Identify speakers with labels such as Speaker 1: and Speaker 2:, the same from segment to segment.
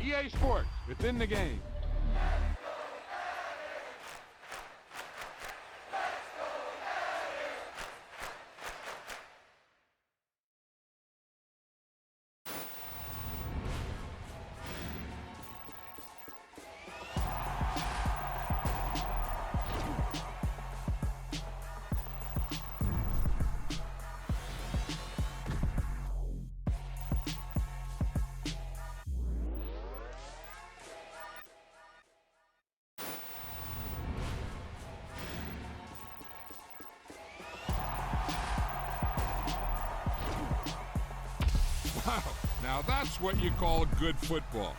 Speaker 1: EA Sports, within the game. Wow, now that's what you call good football.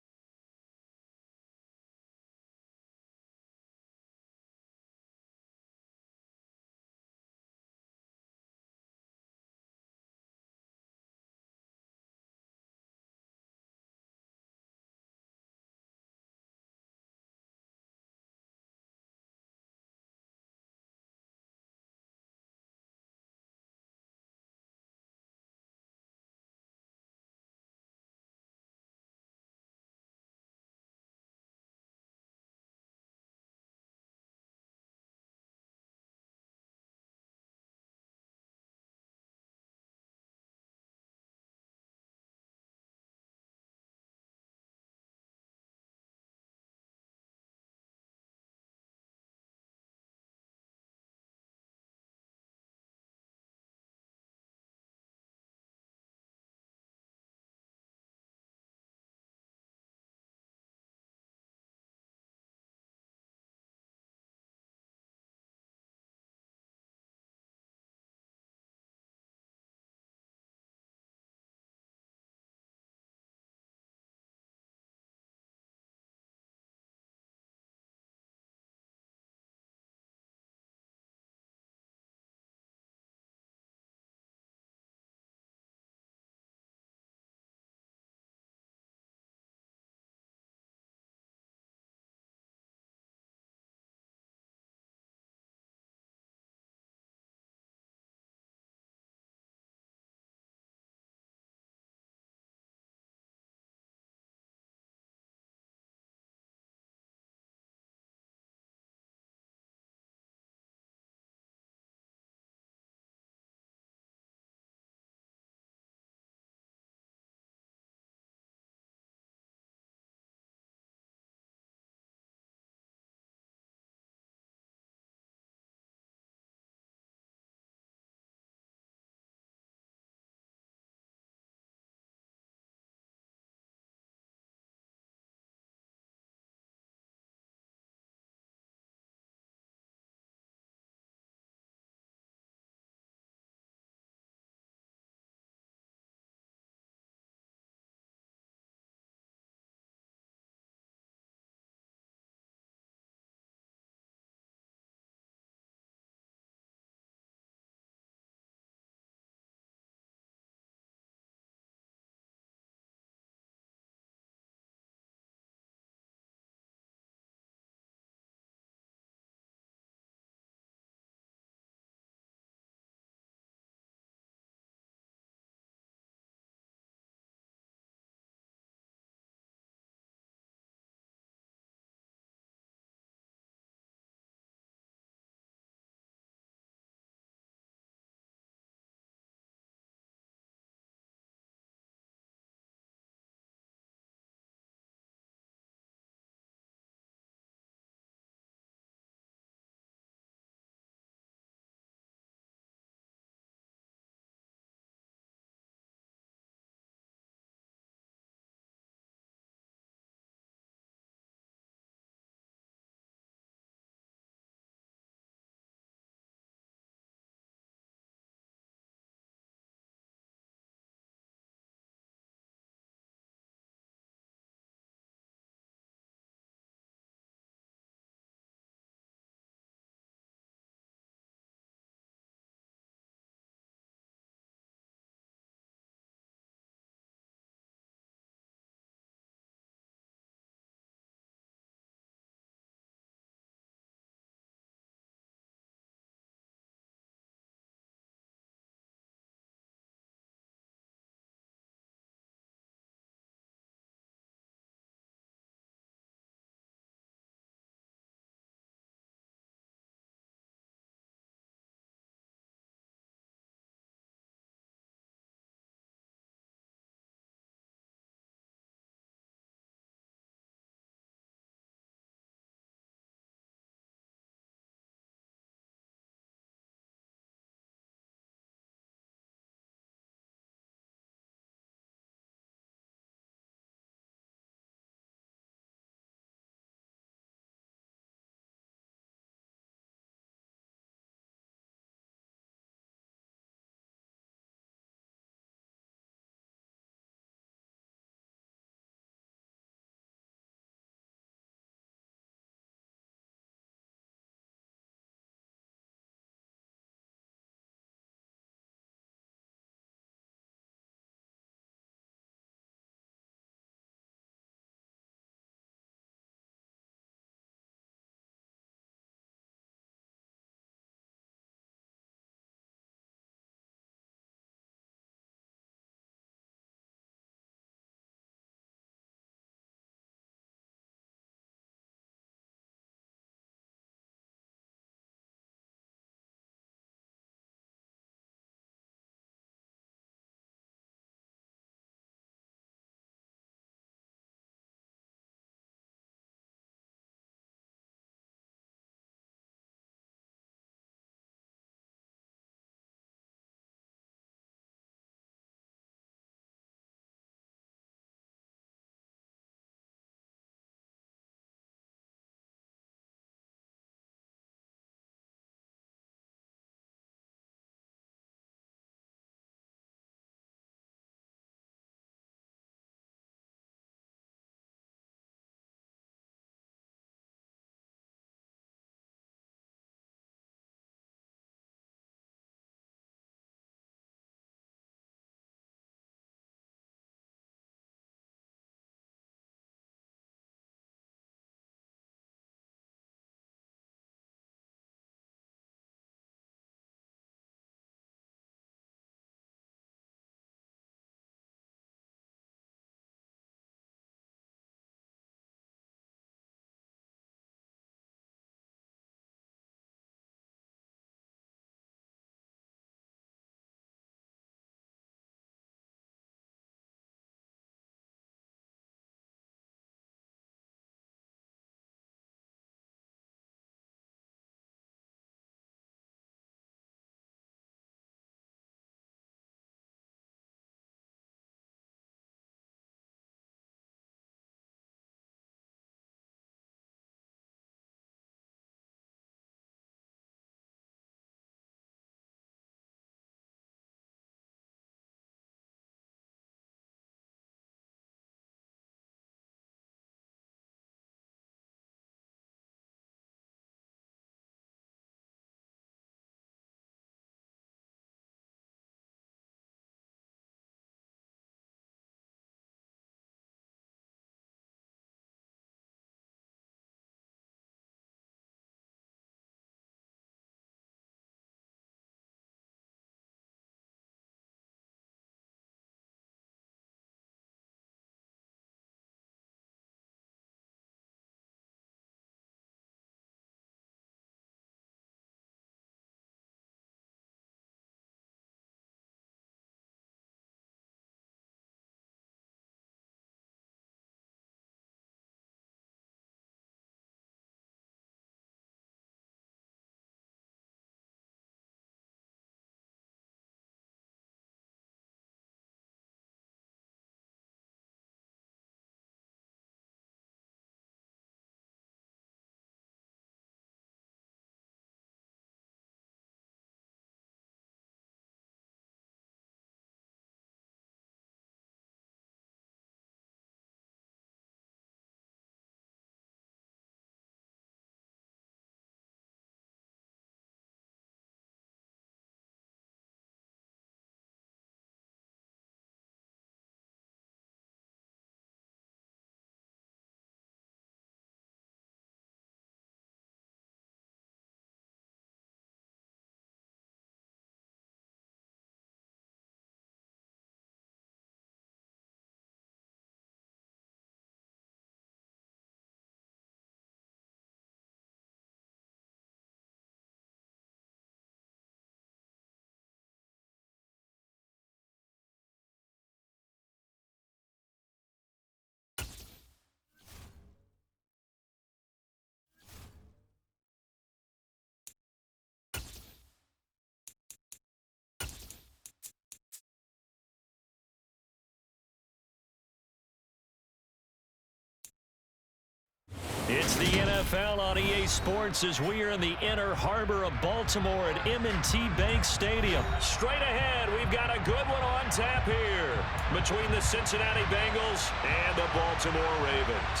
Speaker 2: It's the NFL on EA Sports as we are in the inner harbor of Baltimore at M&T Bank Stadium. Straight ahead, we've got a good one on tap here between the Cincinnati Bengals and the Baltimore Ravens.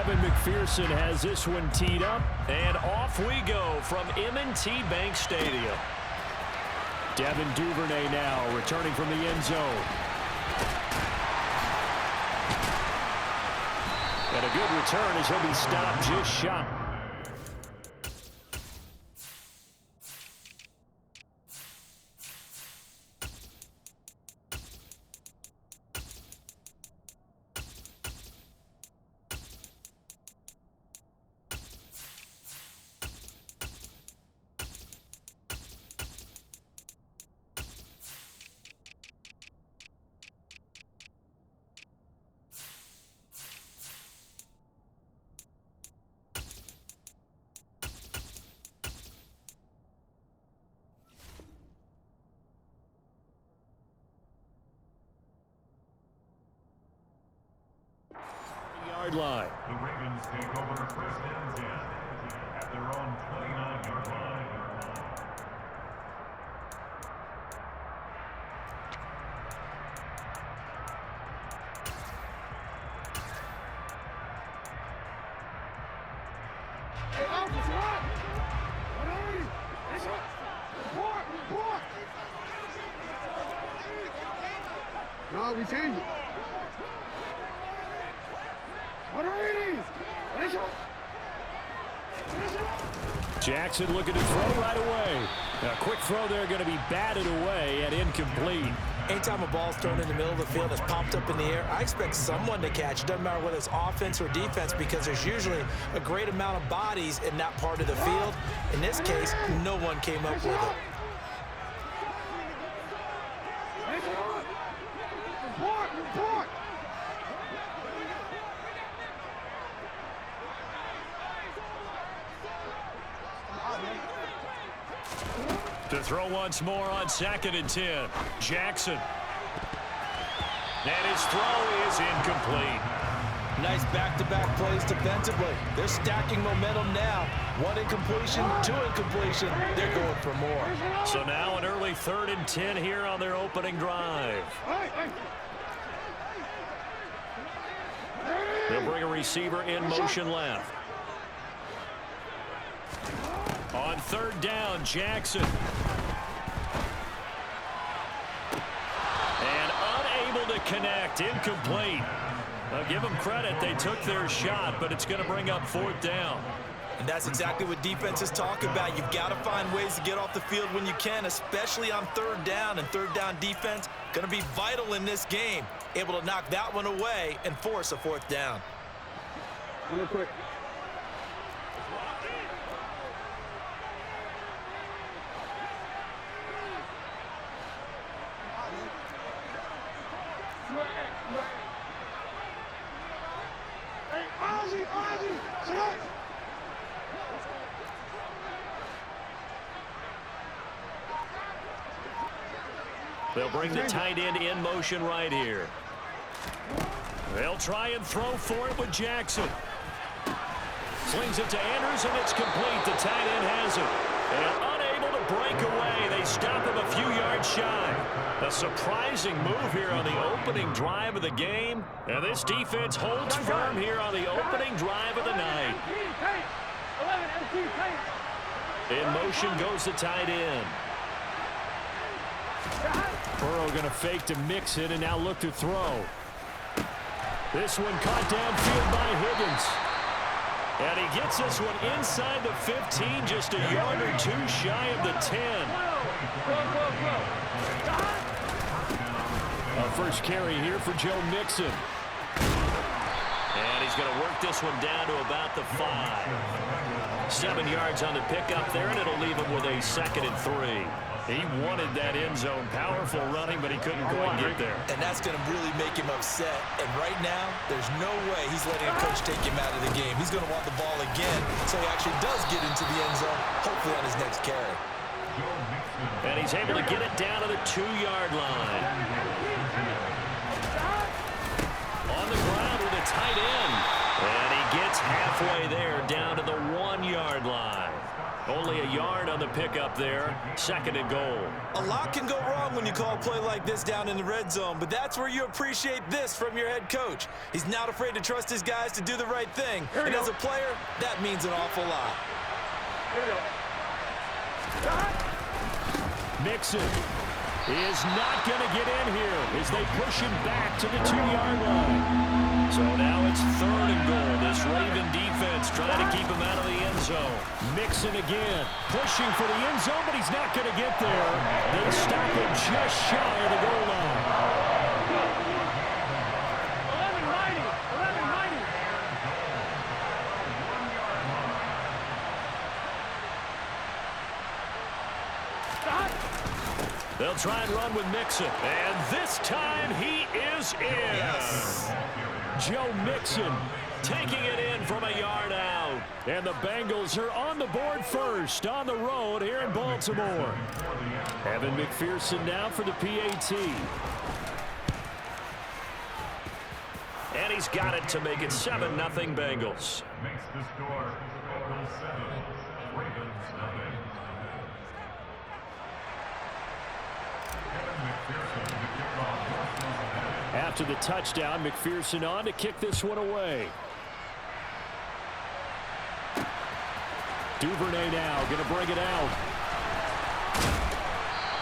Speaker 2: McPherson has this one teed up, and off we go from M&T Bank Stadium. Devin Duvernay now returning from the end zone. And a good return as he'll be stopped just shot. Line.
Speaker 3: The Ravens take over first and 10 at their own 29-yard line.
Speaker 4: No, we change it.
Speaker 2: Jackson looking to throw right away. A quick throw there going to be batted away and incomplete.
Speaker 5: Anytime a ball's thrown in the middle of the field that's popped up in the air, I expect someone to catch. Doesn't matter whether it's offense or defense because there's usually a great amount of bodies in that part of the field. In this case, no one came up with it.
Speaker 2: To throw once more on 2nd and 10. Jackson. And his throw is incomplete.
Speaker 5: Nice back-to-back plays defensively. They're stacking momentum now. 1 incompletion, 2 incompletion. They're going for more.
Speaker 2: So now an early 3rd and 10 here on their opening drive. They'll bring a receiver in motion left. On 3rd down, Jackson. And unable to connect, incomplete. I'll give them credit, they took their shot, but it's going to bring up 4th down.
Speaker 5: And that's exactly what defenses talk about. You've got to find ways to get off the field when you can, especially on 3rd down. And 3rd down defense going to be vital in this game. Able to knock that one away and force a 4th down.
Speaker 4: Real quick.
Speaker 2: They'll bring the tight end in motion right here. They'll try and throw for it with Jackson. Slings it to Andrews, and it's complete. The tight end has it. And unable to break away. They stop him a few yards shy. A surprising move here on the opening drive of the game. And this defense holds firm here on the opening drive of the night. In motion goes the tight end. Burrow going to fake to mix it and now look to throw. This one caught downfield by Higgins. And he gets this one inside the 15, just a yard or 2 shy of the 10. Our first carry here for Joe Mixon. And he's going to work this one down to about the 5. 7 yards on the pickup there, and it'll leave him with a 2nd and 3. He wanted that end zone. Powerful running, but he couldn't quite get there.
Speaker 5: And that's going to really make him upset. And right now, there's no way he's letting a coach take him out of the game. He's going to want the ball again, so he actually does get into the end zone, hopefully on his next carry.
Speaker 2: And he's able to get it down to the 2-yard line. On the ground with a tight end. And he gets halfway there, down to the 1-yard line. Only a yard on the pickup there. 2nd and goal.
Speaker 5: A lot can go wrong when you call a play like this down in the red zone, but that's where you appreciate this from your head coach. He's not afraid to trust his guys to do the right thing. And as a player, that means an awful lot.
Speaker 2: Mixon is not going to get in here as they push him back to the 2-yard line. So now it's 3rd and goal. This Raven defense trying to keep him out of the end zone. Mixon again, pushing for the end zone, but he's not going to get there. They stop him just shy of the goal line.
Speaker 4: 11-90.
Speaker 2: They'll try and run with Mixon. And this time he is in.
Speaker 5: Yes.
Speaker 2: Joe Mixon taking it in from a yard out. And the Bengals are on the board first on the road here in Baltimore. Evan McPherson now for the PAT. And he's got it to make it 7-0 Bengals.
Speaker 3: Makes the score Bengals 7, Ravens nothing.
Speaker 2: After the touchdown, McPherson on to kick this one away. Duvernay now going to bring it out.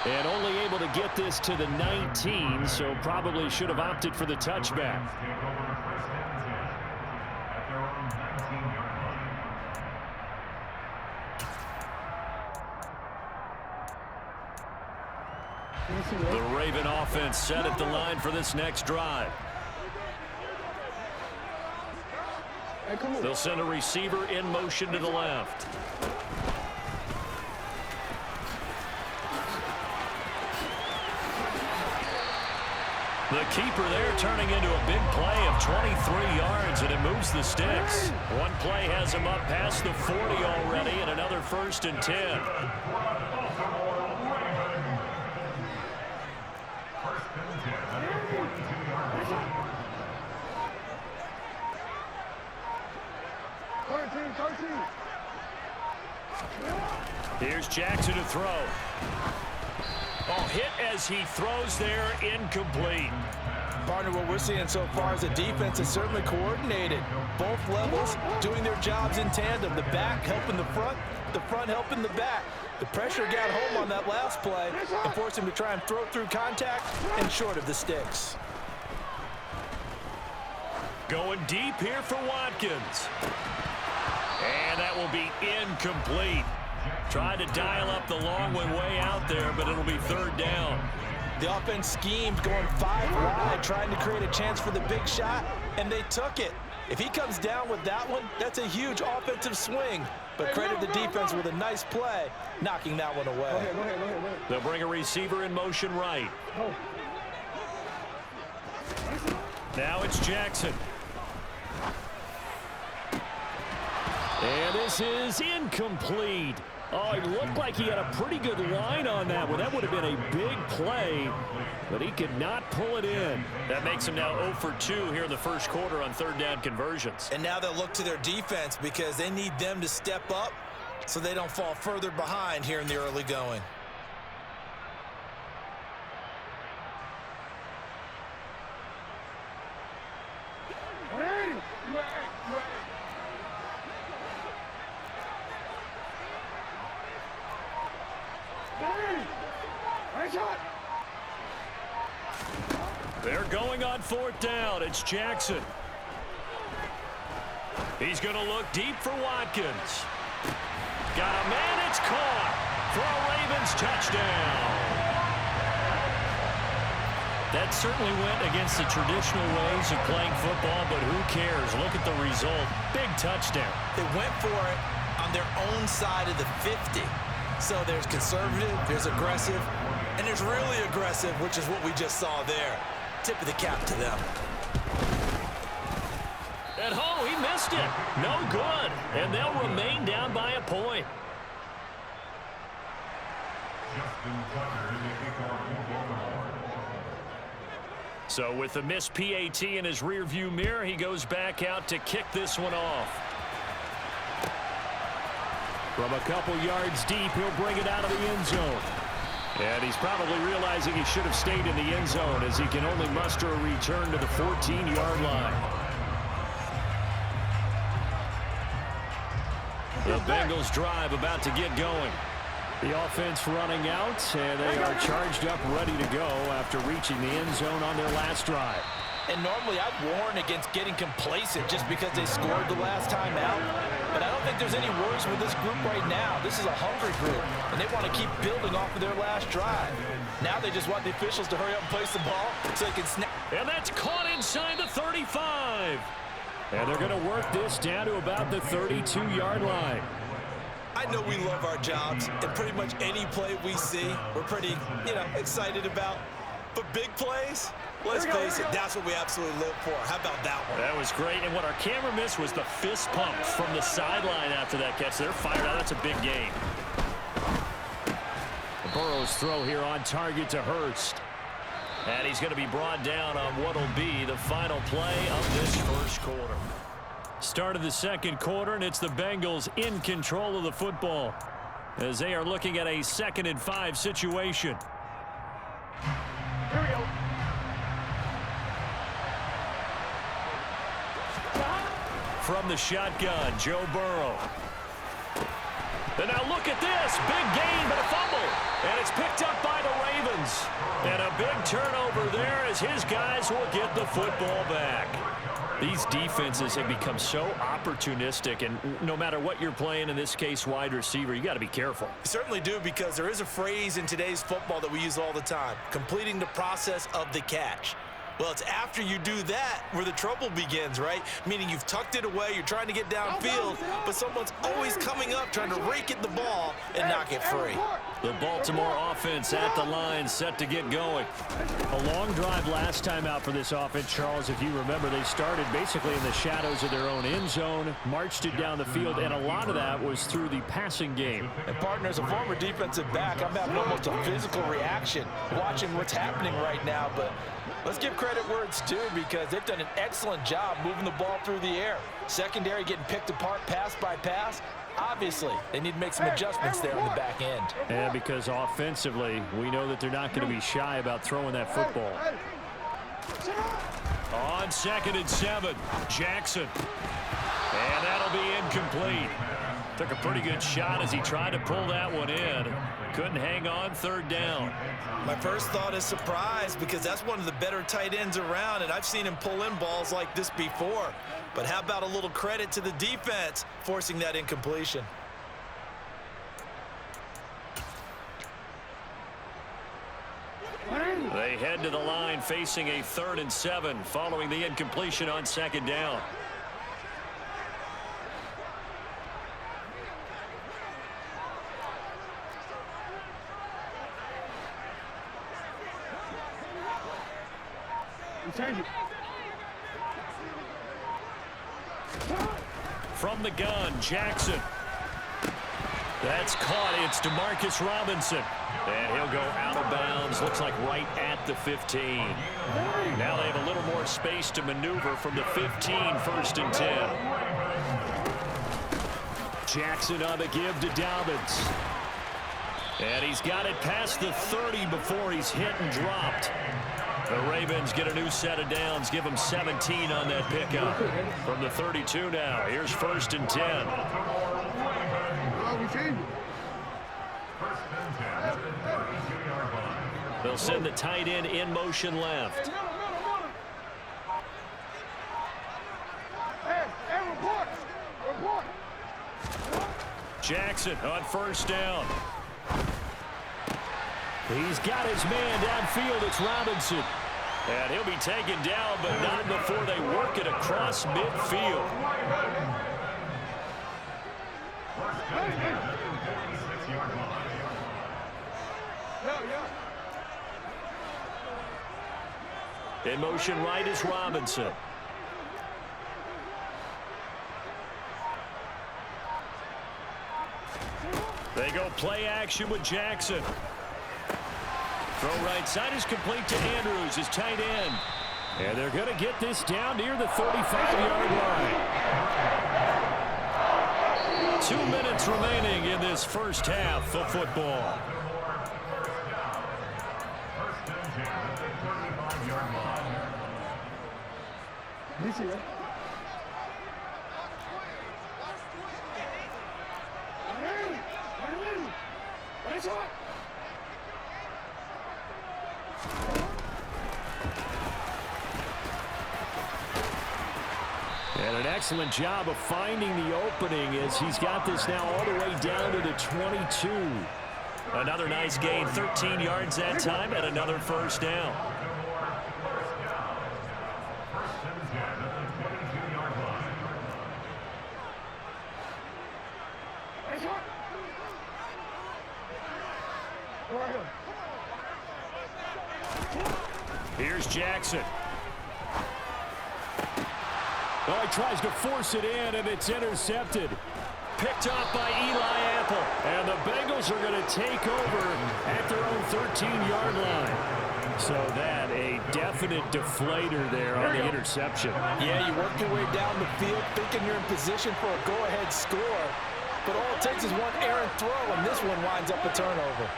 Speaker 2: And only able to get this to the 19, so probably should have opted for the touchback. The Raven offense set at the line for this next drive. They'll send a receiver in motion to the left. The keeper there turning into a big play of 23 yards, and it moves the sticks. One play has him up past the 40 already, and another 1st and 10. Here's Jackson to throw. Oh, hit as he throws there, incomplete.
Speaker 5: Partner, what we're seeing so far is the defense is certainly coordinated. Both levels doing their jobs in tandem. The back helping the front helping the back. The pressure got home on that last play and forced him to try and throw through contact and short of the sticks.
Speaker 2: Going deep here for Watkins. And that will be incomplete. Tried to dial up the long one way out there, but it'll be 3rd down.
Speaker 5: The offense schemed going 5 wide, trying to create a chance for the big shot, and they took it. If he comes down with that one, that's a huge offensive swing. But credit the defense with a nice play, knocking that one away.
Speaker 4: Go ahead.
Speaker 2: They'll bring a receiver in motion right. Now it's Jackson. And this is incomplete. Oh, it looked like he had a pretty good line on that one. That would have been a big play, but he could not pull it in. That makes him now 0 for 2 here in the first quarter on 3rd down conversions.
Speaker 5: And now they'll look to their defense because they need them to step up so they don't fall further behind here in the early going.
Speaker 2: They're going on 4th down. It's Jackson. He's going to look deep for Watkins. Got a man. It's caught for a Ravens touchdown. That certainly went against the traditional ways of playing football, but who cares? Look at the result. Big touchdown.
Speaker 5: They went for it on their own side of the 50. So there's conservative, there's aggressive, and there's really aggressive, which is what we just saw there. Tip of the cap to them.
Speaker 2: And he missed it. No good. And they'll remain down by a point. So with the missed PAT in his rearview mirror, he goes back out to kick this one off. From a couple yards deep, he'll bring it out of the end zone. And he's probably realizing he should have stayed in the end zone as he can only muster a return to the 14-yard line. The Bengals drive about to get going. The offense running out, and they are charged up, ready to go after reaching the end zone on their last drive.
Speaker 5: And normally I'd warn against getting complacent just because they scored the last time out. But I don't think there's any worries with this group right now. This is a hungry group, and they want to keep building off of their last drive. Now they just want the officials to hurry up and place the ball so they can snap.
Speaker 2: And that's caught inside the 35. And they're going to work this down to about the 32-yard line.
Speaker 5: I know we love our jobs, and pretty much any play we see, we're pretty, excited about. But big plays, let's face it, that's what we absolutely live for. How about that one?
Speaker 2: That was great, and what our camera missed was the fist pump from the sideline after that catch. They're fired out. That's a big gain. Burrow's throw here on target to Hurst. And he's going to be brought down on what will be the final play of this first quarter. Start of the second quarter, and it's the Bengals in control of the football as they are looking at a 2nd and 5 situation.
Speaker 4: Here we go.
Speaker 2: From the shotgun, Joe Burrow. And now look at this. Big gain, but a fumble. And it's picked up by the Ravens. And a big turnover there as his guys will get the football back. These defenses have become so opportunistic, and no matter what you're playing, in this case wide receiver, you got to be careful.
Speaker 5: You certainly do, because there is a phrase in today's football that we use all the time: completing the process of the catch. Well, it's after you do that where the trouble begins, right? Meaning you've tucked it away, you're trying to get downfield, but someone's always coming up trying to rake at the ball and knock it free.
Speaker 2: The Baltimore offense at the line, set to get going. A long drive last time out for this offense, Charles. If you remember, they started basically in the shadows of their own end zone, marched it down the field, and a lot of that was through the passing game.
Speaker 5: And partner, as a former defensive back, I'm having almost a physical reaction watching what's happening right now, but let's give credit where it's due, because they've done an excellent job moving the ball through the air. Secondary getting picked apart pass by pass. Obviously, they need to make some adjustments there on the back end.
Speaker 2: And because offensively, we know that they're not going to be shy about throwing that football. On 2nd and 7, Jackson. And that'll be incomplete. Took a pretty good shot as he tried to pull that one in. Couldn't hang on, 3rd down.
Speaker 5: My first thought is surprise, because that's one of the better tight ends around, and I've seen him pull in balls like this before. But how about a little credit to the defense forcing that incompletion?
Speaker 2: They head to the line facing a 3rd and 7 following the incompletion on 2nd down.
Speaker 4: Change it.
Speaker 2: From the gun, Jackson. That's caught. It's DeMarcus Robinson. And he'll go out of bounds. Looks like right at the 15. Now they have a little more space to maneuver from the 15, 1st and 10. Jackson on the give to Dobbins. And he's got it past the 30 before he's hit and dropped. The Ravens get a new set of downs, give them 17 on that pickup. From the 32 now, here's 1st and 10.
Speaker 4: We changed it.
Speaker 2: They'll send the tight end in motion left.
Speaker 4: Hey, report.
Speaker 2: Jackson on 1st down. He's got his man downfield. It's Robinson. And he'll be taken down, but not before they work it across midfield. In motion right is Robinson. They go play action with Jackson. Throw right side is complete to Andrews, his tight end. And they're going to get this down near the 35-yard line. 2 minutes remaining in this first half of football. And an excellent job of finding the opening as he's got this now all the way down to the 22. Another nice gain, 13 yards that time, and another first down. Here's Jackson. Oh, he tries to force it in, and it's intercepted. Picked off by Eli Apple. And the Bengals are going to take over at their own 13-yard line. So that, a definite deflator there on the interception.
Speaker 5: Yeah, you work your way down the field thinking you're in position for a go-ahead score. But all it takes is one errant throw, and this one winds up a turnover.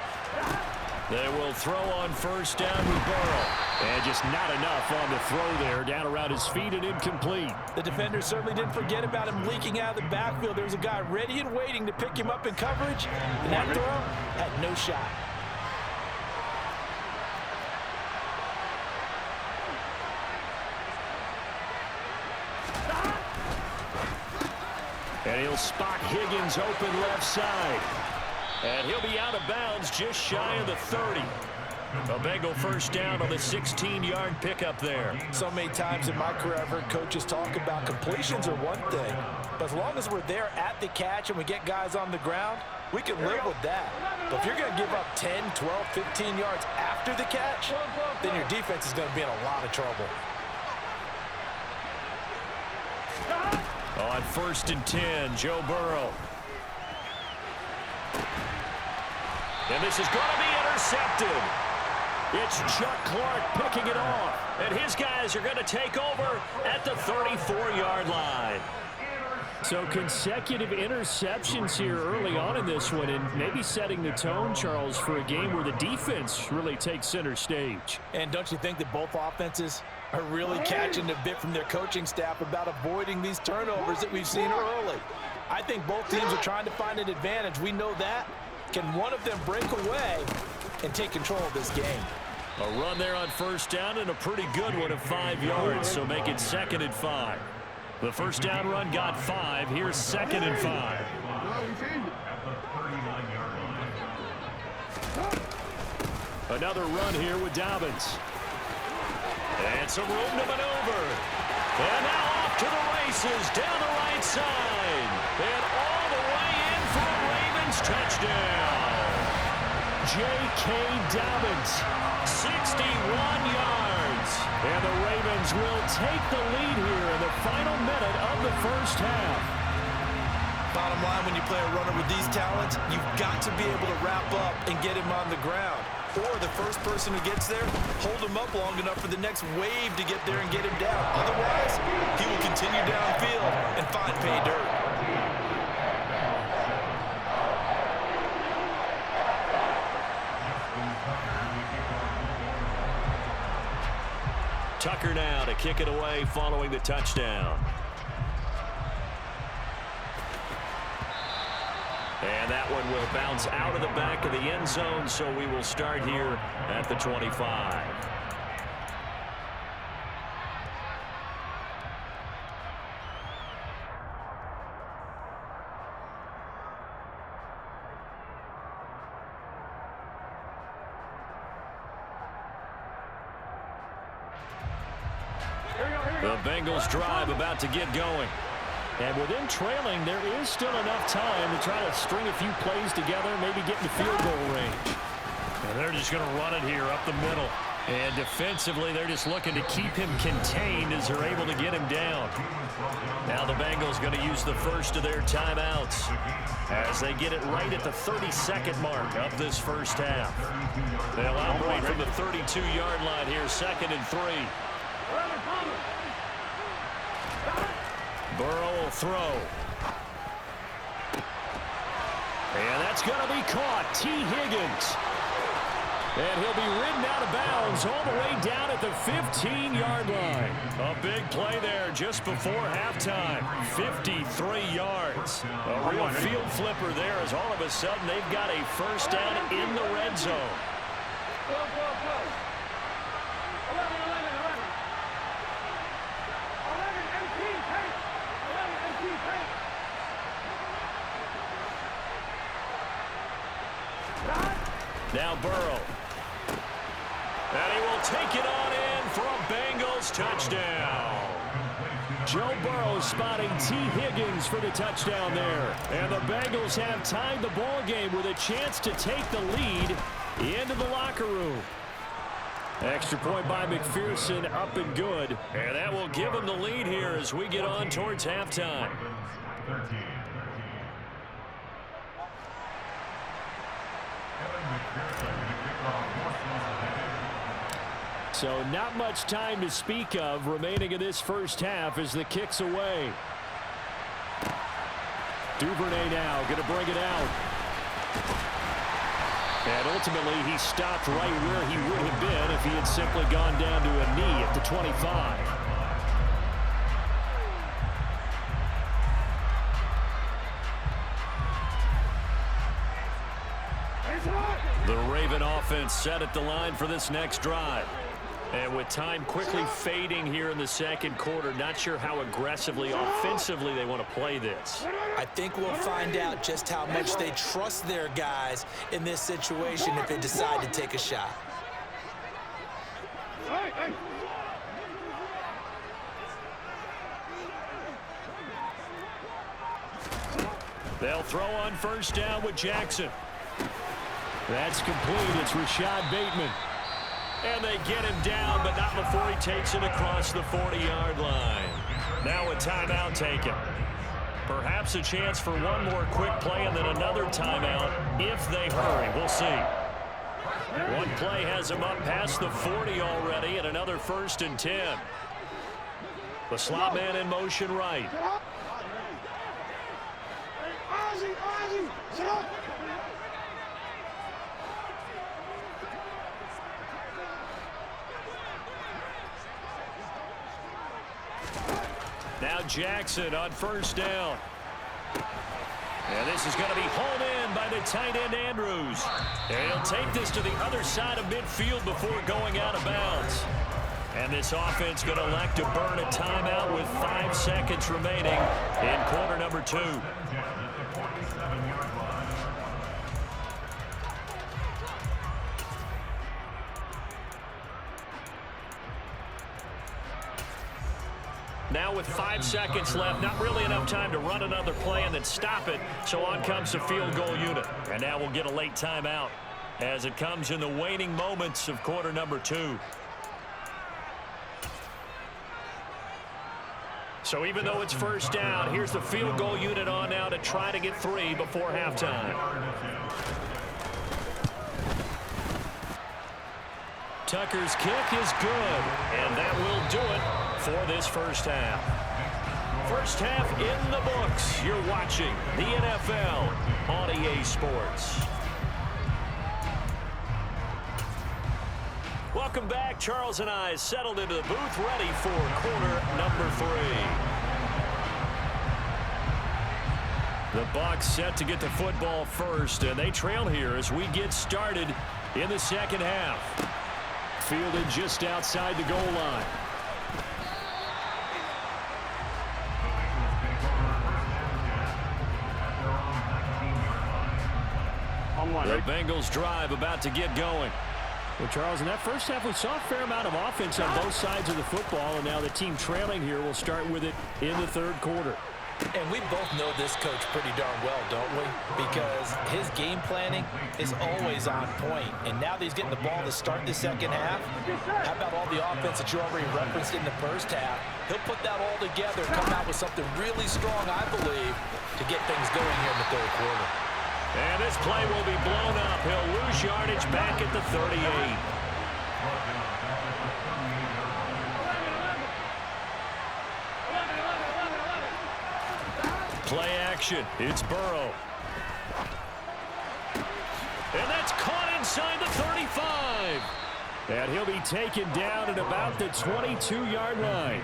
Speaker 2: They will throw on first down with Burrow. And just not enough on the throw there. Down around his feet and incomplete.
Speaker 5: The defender certainly didn't forget about him leaking out of the backfield. There was a guy ready and waiting to pick him up in coverage. And that throw had no shot.
Speaker 2: And he'll spot Higgins open left side. And he'll be out of bounds just shy of the 30. A Bengal first down on the 16-yard pickup there.
Speaker 5: So many times in my career I've heard coaches talk about completions are one thing. But as long as we're there at the catch and we get guys on the ground, we can live with that. But if you're going to give up 10, 12, 15 yards after the catch, then your defense is going to be in a lot of trouble.
Speaker 2: On 1st and 10, Joe Burrow. And this is going to be intercepted. It's Chuck Clark picking it off. And his guys are going to take over at the 34-yard line. So consecutive interceptions here early on in this one, and maybe setting the tone, Charles, for a game where the defense really takes center stage.
Speaker 5: And don't you think that both offenses are really catching a bit from their coaching staff about avoiding these turnovers that we've seen early? I think both teams are trying to find an advantage. We know that. Can one of them break away and take control of this game?
Speaker 2: A run there on first down and a pretty good one of 5 yards, so make it 2nd and 5. The first down run got 5. Here's 2nd and 5. Another run here with Dobbins. And some room to maneuver. And now off to the races down the right side. And all the way in for a Ravens touchdown. J.K. Dobbins, 61 yards. And the Ravens will take the lead here in the final minute of the first half.
Speaker 5: Bottom line, when you play a runner with these talents, you've got to be able to wrap up and get him on the ground. Or the first person who gets there, hold him up long enough for the next wave to get there and get him down. Otherwise, he will continue downfield and find pay dirt.
Speaker 2: Tucker now to kick it away following the touchdown. And that one will bounce out of the back of the end zone, so we will start here at the 25. The Bengals drive about to get going. And with them trailing, there is still enough time to try to string a few plays together, maybe get in the field goal range.
Speaker 6: And they're just going to run it here up the middle.
Speaker 2: And defensively, they're just looking to keep him contained as they're able to get him down. Now the Bengals going to use the first of their timeouts as they get it right at the 32nd mark of this first half. They'll operate from the 32-yard line here, 2nd and 3. Burrow will throw. And that's going to be caught. T. Higgins. And he'll be ridden out of bounds all the way down at the 15-yard line. A big play there just before halftime. 53 yards. A real field flipper there as all of a sudden they've got a first down in the red zone. Now Burrow. And he will take it on in for a Bengals touchdown. Joe Burrow spotting T. Higgins for the touchdown there. And the Bengals have tied the ball game with a chance to take the lead into the locker room. Extra point by McPherson, up and good. And that will give them the lead here as we get on towards halftime. So not much time to speak of remaining in this first half as the kick's away. Duvernay now going to bring it out. And ultimately he stopped right where he would have been if he had simply gone down to a knee at the 25. The Raven offense set at the line for this next drive. And with time quickly fading here in the second quarter, not sure how aggressively, offensively they want to play this.
Speaker 5: I think we'll find out just how much they trust their guys in this situation if they decide to take a shot.
Speaker 2: They'll throw on first down with Jackson. That's complete. It's Rashad Bateman. And they get him down, but not before he takes it across the 40-yard line. Now a timeout taken. Perhaps a chance for one more quick play and then another timeout if they hurry. We'll see. One play has him up past the 40 already, and another 1st and 10. The slot man in motion right. Now Jackson on first down. And this is going to be hauled in by the tight end Andrews. And he'll take this to the other side of midfield before going out of bounds. And this offense going to elect to burn a timeout with 5 seconds remaining in quarter number 2. Now with 5 seconds left, not really enough time to run another play and then stop it. So on comes the field goal unit. And now we'll get a late timeout as it comes in the waning moments of quarter number 2. So even though it's first down, here's the field goal unit on now to try to get 3 before halftime. Tucker's kick is good, and that will do it for this first half. First half in the books. You're watching the NFL on EA Sports. Welcome back. Charles and I settled into the booth, ready for quarter number 3. The Bucs set to get the football first, and they trail here as we get started in the second half. Fielded just outside the goal line. The Bengals drive about to get going. Well, Charles, in that first half, we saw a fair amount of offense on both sides of the football, and now the team trailing here will start with it in the third quarter.
Speaker 5: And we both know this coach pretty darn well, don't we? Because his game planning is always on point. And now that he's getting the ball to start the second half, how about all the offense that you already referenced in the first half? He'll put that all together and come out with something really strong, I believe, to get things going here in the third quarter.
Speaker 2: And this play will be blown up. He'll lose yardage back at the 38. Play action. It's Burrow. And that's caught inside the 35. And he'll be taken down at about the 22-yard line.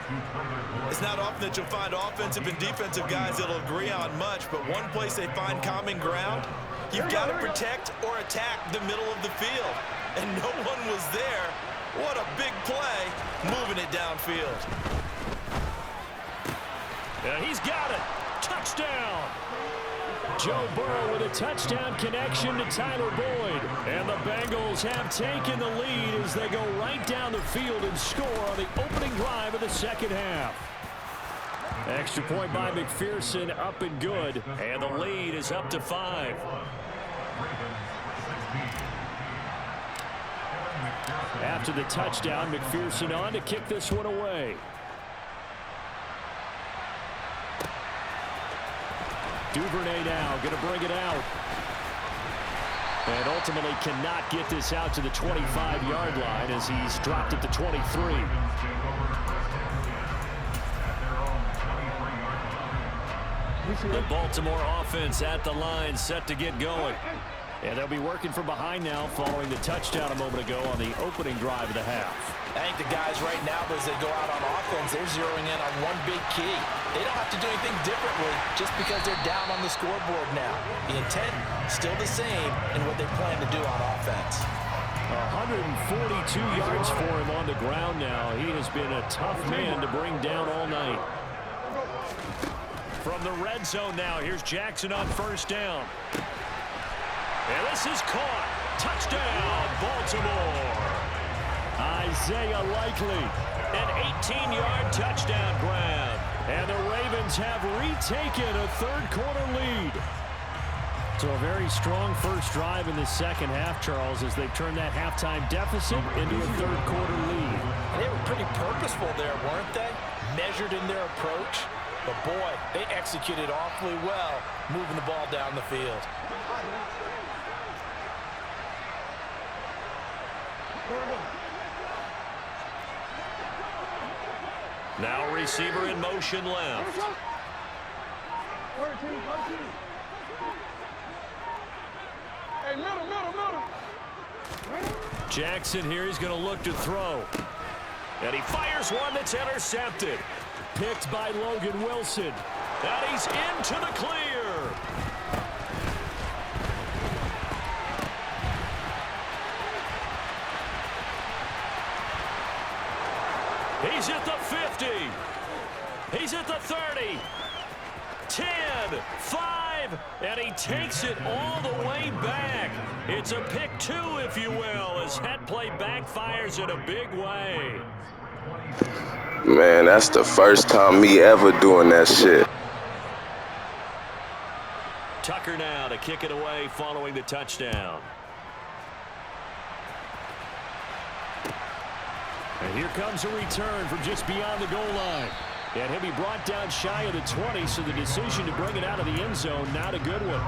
Speaker 5: It's not often that you'll find offensive and defensive guys that'll agree on much, but one place they find common ground, you've got to protect or attack the middle of the field. And no one was there. What a big play, moving it downfield.
Speaker 2: Yeah, he's got it. Touchdown. Joe Burrow with a touchdown connection to Tyler Boyd. And the Bengals have taken the lead as they go right down the field and score on the opening drive of the second half. Extra point by McPherson, up and good. And the lead is up to 5. After the touchdown, McPherson on to kick this one away. Duvernay now going to bring it out. And ultimately cannot get this out to the 25-yard line as he's dropped it to 23. The Baltimore offense at the line set to get going. And they'll be working from behind now following the touchdown a moment ago on the opening drive of the half.
Speaker 5: I think the guys right now, as they go out on offense, they're zeroing in on one big key. They don't have to do anything differently just because they're down on the scoreboard now. The intent still the same in what they plan to do on offense.
Speaker 2: 142 yards for him on the ground now. He has been a tough man to bring down all night. From the red zone now, here's Jackson on first down. And this is caught. Touchdown, Baltimore. Isaiah Likely, an 18-yard touchdown grab. And the Ravens have retaken a third-quarter lead. So a very strong first drive in the second half, Charles, as they've turned that halftime deficit into a third-quarter lead.
Speaker 5: And they were pretty purposeful there, weren't they? Measured in their approach. But, boy, they executed awfully well, moving the ball down the field.
Speaker 2: Now receiver in motion left. Jackson here, he's going to look to throw. And he fires one that's intercepted. Picked by Logan Wilson. And he's into the clear. He's at the 50. He's at the 30. 10, 5, and he takes it all the way back. It's a pick 2, if you will, as that play backfires in a big way.
Speaker 7: Man, that's the first time me ever doing that shit.
Speaker 2: Tucker now to kick it away following the touchdown. And here comes a return from just beyond the goal line. And he'll be brought down shy of the 20, so the decision to bring it out of the end zone, not a good one.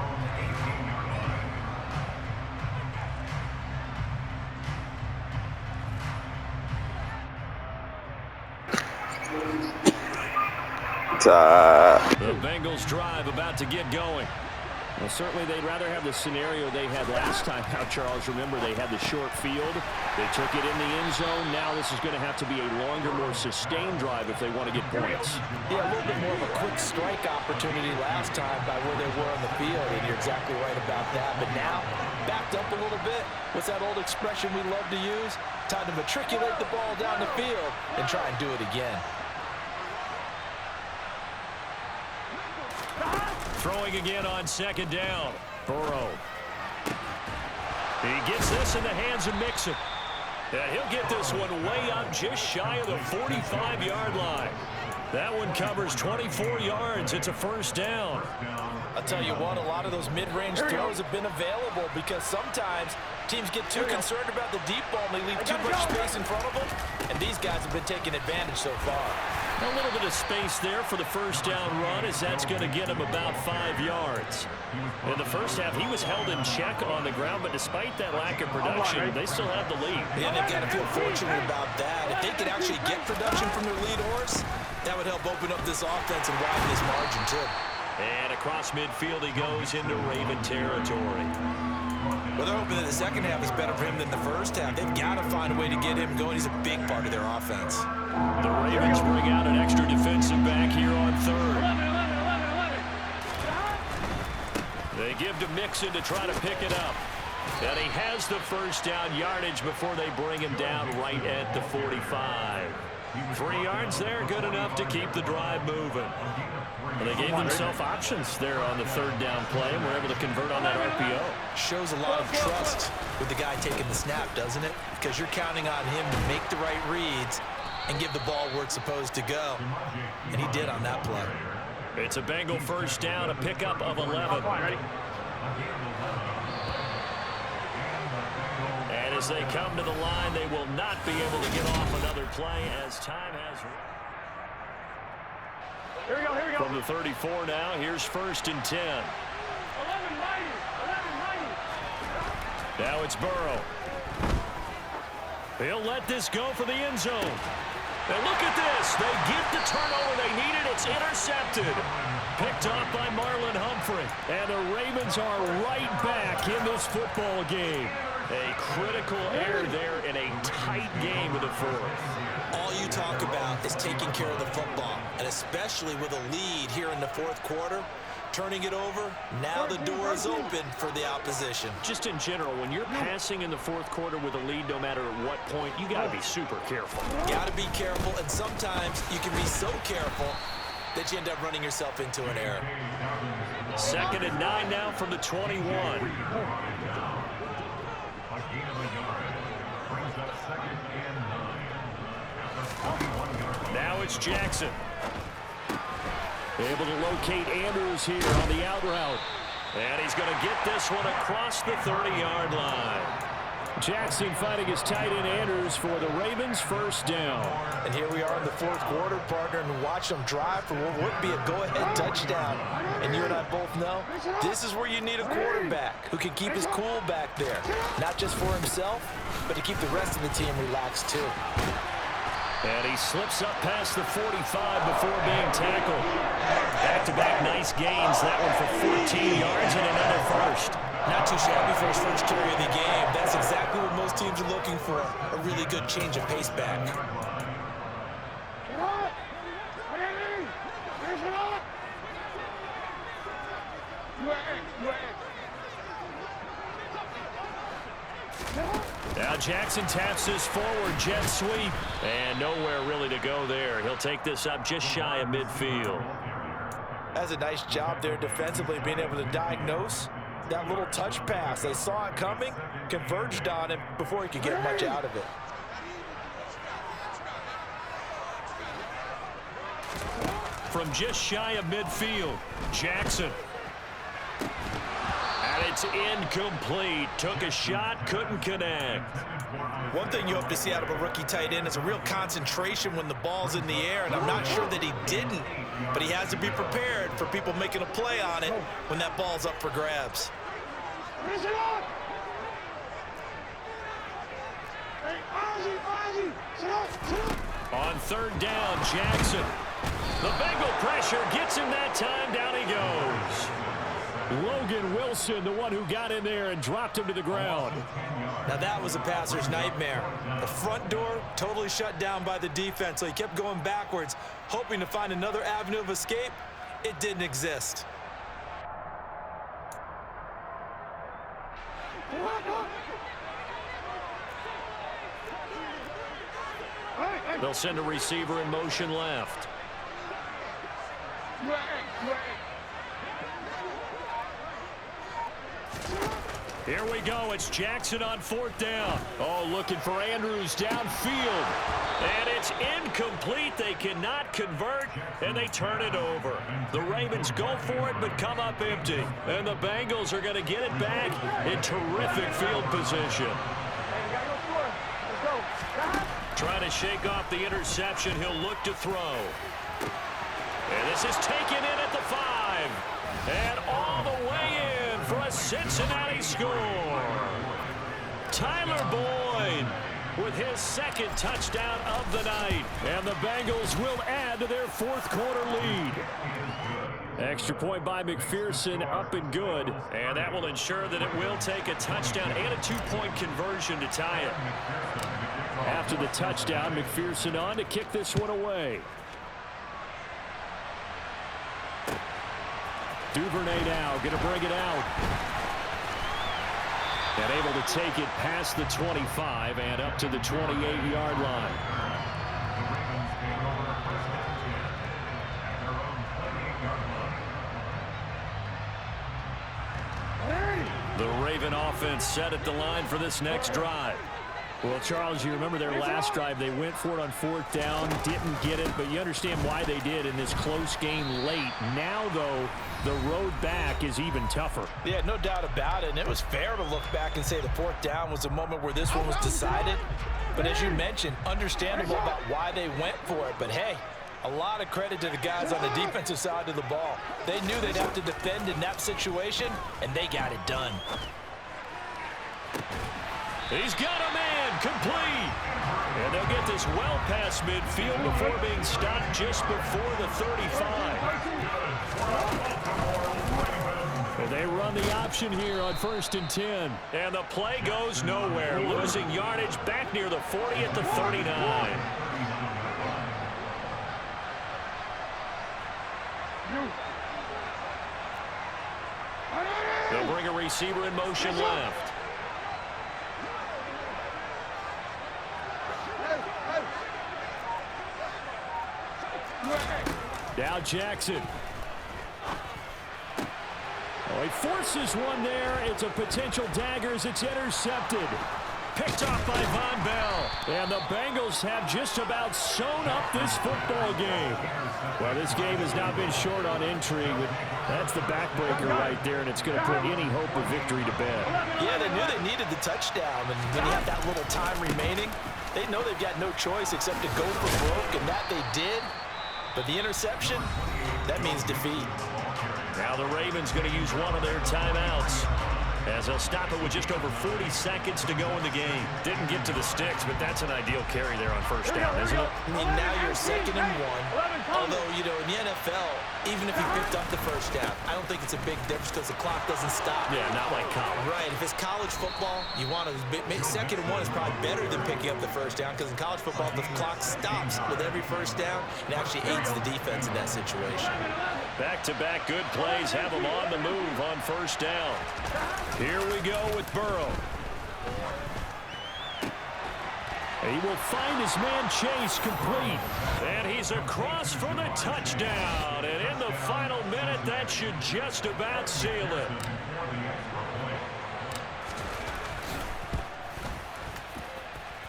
Speaker 2: The Bengals drive about to get going. Well, certainly they'd rather have the scenario they had last time out, Charles. Remember, they had the short field. They took it in the end zone. Now this is going to have to be a longer, more sustained drive if they want to get points.
Speaker 5: Yeah, a little bit more of a quick strike opportunity last time by where they were on the field, and you're exactly right about that. But now, backed up a little bit. What's that old expression we love to use? Time to matriculate the ball down the field and try and do it again.
Speaker 2: Throwing again on second down. Burrow. He gets this in the hands of Mixon. And he'll get this one way up just shy of the 45-yard line. That one covers 24 yards. It's a first down.
Speaker 5: I'll tell you what, a lot of those mid-range throws have been available because sometimes teams get too concerned about the deep ball and they leave too much space in front of them, and these guys have been taking advantage so far.
Speaker 2: A little bit of space there for the first down run, as that's going to get him about 5 yards. In the first half, he was held in check on the ground, but despite that lack of production, they still have the lead.
Speaker 5: Yeah, they've got to feel fortunate about that. If they could actually get production from their lead horse, that would help open up this offense and widen this margin, too.
Speaker 2: And across midfield he goes into Raven territory.
Speaker 5: Well, they're hoping that the second half is better for him than the first half. They've got to find a way to get him going. He's a big part of their offense.
Speaker 2: The Ravens bring out an extra defensive back here on third. They give to Mixon to try to pick it up. And he has the first down yardage before they bring him down right at the 45. 3 yards there, good enough to keep the drive moving. Well, they gave themselves options there on the third down play and were able to convert on that RPO.
Speaker 5: Shows a lot of trust with the guy taking the snap, doesn't it? Because you're counting on him to make the right reads and give the ball where it's supposed to go. And he did on that play.
Speaker 2: It's a Bengal first down, a pickup of 11. And as they come to the line, they will not be able to get off another play as time has...
Speaker 4: Here we go.
Speaker 2: From the 34 now, here's 1st and 10.
Speaker 4: 11-90.
Speaker 2: Now it's Burrow. He'll let this go for the end zone. And look at this. They get the turnover they needed. It's intercepted. Picked off by Marlon Humphrey. And the Ravens are right back in this football game. A critical error there in a tight game in the fourth.
Speaker 5: All you talk about is taking care of the football, and especially with a lead here in the fourth quarter, turning it over, now the door is open for the opposition.
Speaker 2: Just in general, when you're passing in the fourth quarter with a lead, no matter at what point, you got to be super careful.
Speaker 5: Got to be careful, and sometimes you can be so careful that you end up running yourself into an error.
Speaker 2: 2nd and 9 now from the 21. Now it's Jackson. Able to locate Andrews here on the out route. And he's going to get this one across the 30-yard line. Jackson fighting his tight end Andrews for the Ravens' first down.
Speaker 5: And here we are in the fourth quarter, partner, and watch them drive for what would be a go-ahead touchdown. And you and I both know this is where you need a quarterback who can keep his cool back there. Not just for himself, but to keep the rest of the team relaxed too.
Speaker 2: And he slips up past the 45 before being tackled. Back-to-back nice gains. That one for 14 yards and another first.
Speaker 5: Not too shabby for his first carry of the game. That's exactly what most teams are looking for. A really good change of pace back.
Speaker 2: Now Jackson taps this forward jet sweep. And nowhere really to go there. He'll take this up just shy of midfield.
Speaker 5: That's a nice job there defensively, being able to diagnose that little touch pass. They saw it coming, converged on him before he could get much out of it.
Speaker 2: From just shy of midfield, Jackson. And it's incomplete. Took a shot, couldn't connect.
Speaker 5: One thing you hope to see out of a rookie tight end is a real concentration when the ball's in the air, and I'm not sure that he didn't, but he has to be prepared for people making a play on it when that ball's up for grabs.
Speaker 2: On 3rd down, Jackson. The Bengal pressure gets him that time. Down he goes. Logan Wilson, the one who got in there and dropped him to the ground.
Speaker 5: Now that was a passer's nightmare. The front door totally shut down by the defense, so he kept going backwards, hoping to find another avenue of escape. It didn't exist.
Speaker 2: They'll send a receiver in motion left. Here we go. It's Jackson on 4th down. Oh, looking for Andrews downfield. And it's incomplete. They cannot convert, and they turn it over. The Ravens go for it, but come up empty. And the Bengals are going to get it back in terrific field position. Trying to shake off the interception. He'll look to throw. And this is taken in at the 5. And all the way in for a Cincinnati score. Tyler Boyd with his 2nd touchdown of the night. And the Bengals will add to their 4th quarter lead. Extra point by McPherson, up and good. And that will ensure that it will take a touchdown and a 2-point conversion to tie it. After the touchdown, McPherson on to kick this one away. Duvernay now going to bring it out. And able to take it past the 25 and up to the 28-yard line. The Raven offense set at the line for this next drive. Well, Charles, you remember their last drive. They went for it on 4th down, didn't get it, but you understand why they did in this close game late. Now, though, the road back is even tougher.
Speaker 5: Yeah, no doubt about it. And it was fair to look back and say the 4th down was a moment where this one was decided. But as you mentioned, understandable about why they went for it. But, hey, a lot of credit to the guys on the defensive side of the ball. They knew they'd have to defend in that situation, and they got it done.
Speaker 2: He's got a man complete. And they'll get this well past midfield before being stopped just before the 35. And they run the option here on 1st and 10. And the play goes nowhere. Losing yardage back near the 40 at the 39. They'll bring a receiver in motion left. Now Jackson. Oh, he forces one there. It's a potential dagger as it's intercepted. Picked off by Von Bell. And the Bengals have just about sewn up this football game. Well, this game has not been short on intrigue. That's the backbreaker right there, and it's going to put any hope of victory to bed.
Speaker 5: Yeah, they knew they needed the touchdown, and when you have that little time remaining, they know they've got no choice except to go for broke, and that they did. But the interception, that means defeat.
Speaker 2: Now the Ravens going to use one of their timeouts as they'll stop it with just over 40 seconds to go in the game. Didn't get to the sticks, but that's an ideal carry there on 1st down, isn't it?
Speaker 5: I mean, now you're 2nd and 1. Although, you know, in the NFL, even if you picked up the 1st down, I don't think it's a big difference because the clock doesn't stop.
Speaker 2: Yeah, not like college.
Speaker 5: Right. If it's college football, you want to 2nd and 1 is probably better than picking up the 1st down because in college football, the clock stops with every 1st down and actually aids the defense in that situation.
Speaker 2: Back-to-back good plays have them on the move on 1st down. Here we go with Burrow. He will find his man Chase complete. And he's across for the touchdown. And in the final minute, that should just about seal it.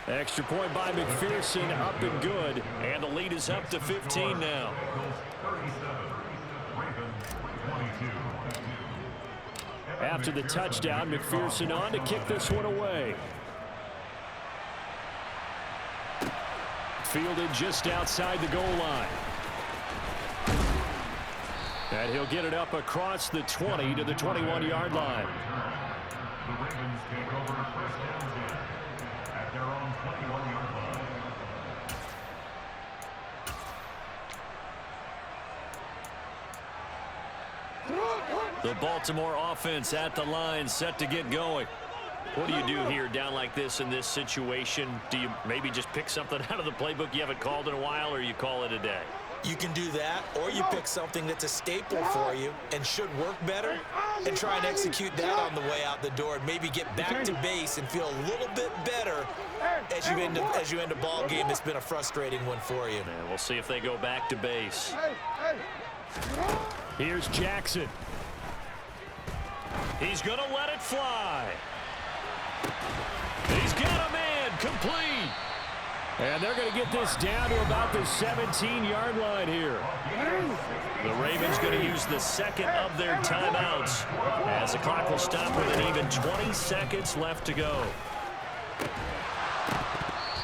Speaker 2: Extra point by McPherson, up and good. And the lead is up to 15 now. After the touchdown, McPherson on to kick this one away. Fielded just outside the goal line. And he'll get it up across the 20 to the 21-yard line.
Speaker 3: The Ravens take over 1st and 10 at their own 21-yard line.
Speaker 2: The Baltimore offense at the line, set to get going. What do you do here down like this in this situation? Do you maybe just pick something out of the playbook you haven't called in a while, or you call it a day?
Speaker 5: You can do that, or you pick something that's a staple for you and should work better and try and execute that on the way out the door and maybe get back to base and feel a little bit better as you end a ball game that's been a frustrating one for you.
Speaker 2: And we'll see if they go back to base. Here's Jackson. He's going to let it fly. He's got a man complete. And they're going to get this down to about the 17-yard line here. The Ravens going to use the second of their timeouts as the clock will stop with an even 20 seconds left to go.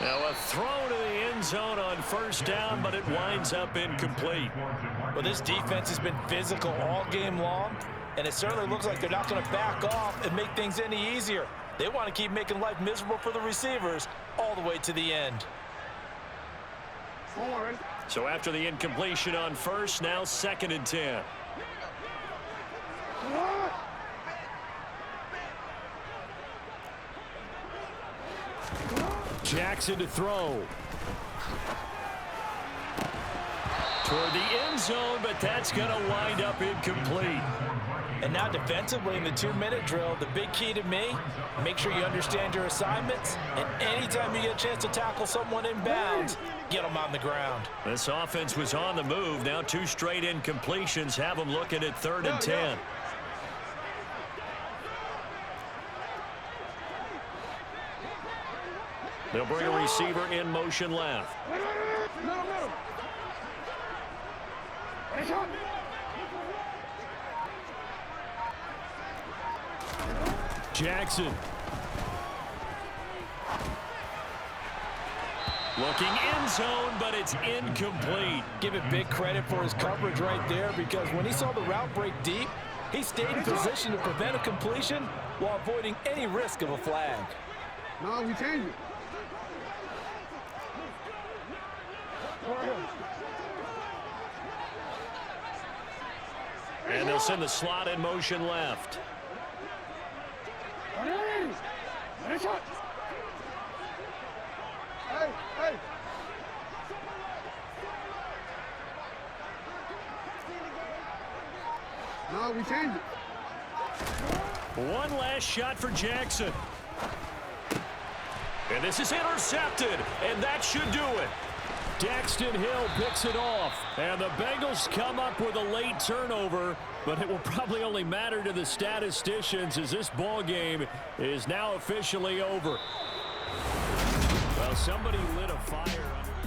Speaker 2: Now a throw to the end zone on first down, but it winds up incomplete.
Speaker 5: Well, this defense has been physical all game long, and it certainly looks like they're not going to back off and make things any easier. They want to keep making life miserable for the receivers all the way to the end.
Speaker 2: So after the incompletion on first, now 2nd and 10. Jackson to throw. Toward the end zone, but that's going to wind up incomplete.
Speaker 5: And now defensively in the 2-minute drill, the big key to me, make sure you understand your assignments, and anytime you get a chance to tackle someone in bounds, get them on the ground.
Speaker 2: This offense was on the move. Now 2 straight incompletions have them looking at 3rd and 10. They'll bring a receiver in motion left. Jackson. Looking end zone, but it's incomplete.
Speaker 5: Give it big credit for his coverage right there, because when he saw the route break deep, he stayed in position to prevent a completion while avoiding any risk of a flag.
Speaker 4: No, we change it.
Speaker 2: And they'll send the slot in motion left.
Speaker 4: Hey, hey. No, we change it.
Speaker 2: One last shot for Jackson. And this is intercepted, and that should do it. Daxton Hill picks it off, and the Bengals come up with a late turnover, but it will probably only matter to the statisticians as this ball game is now officially over. Well, somebody lit a fire under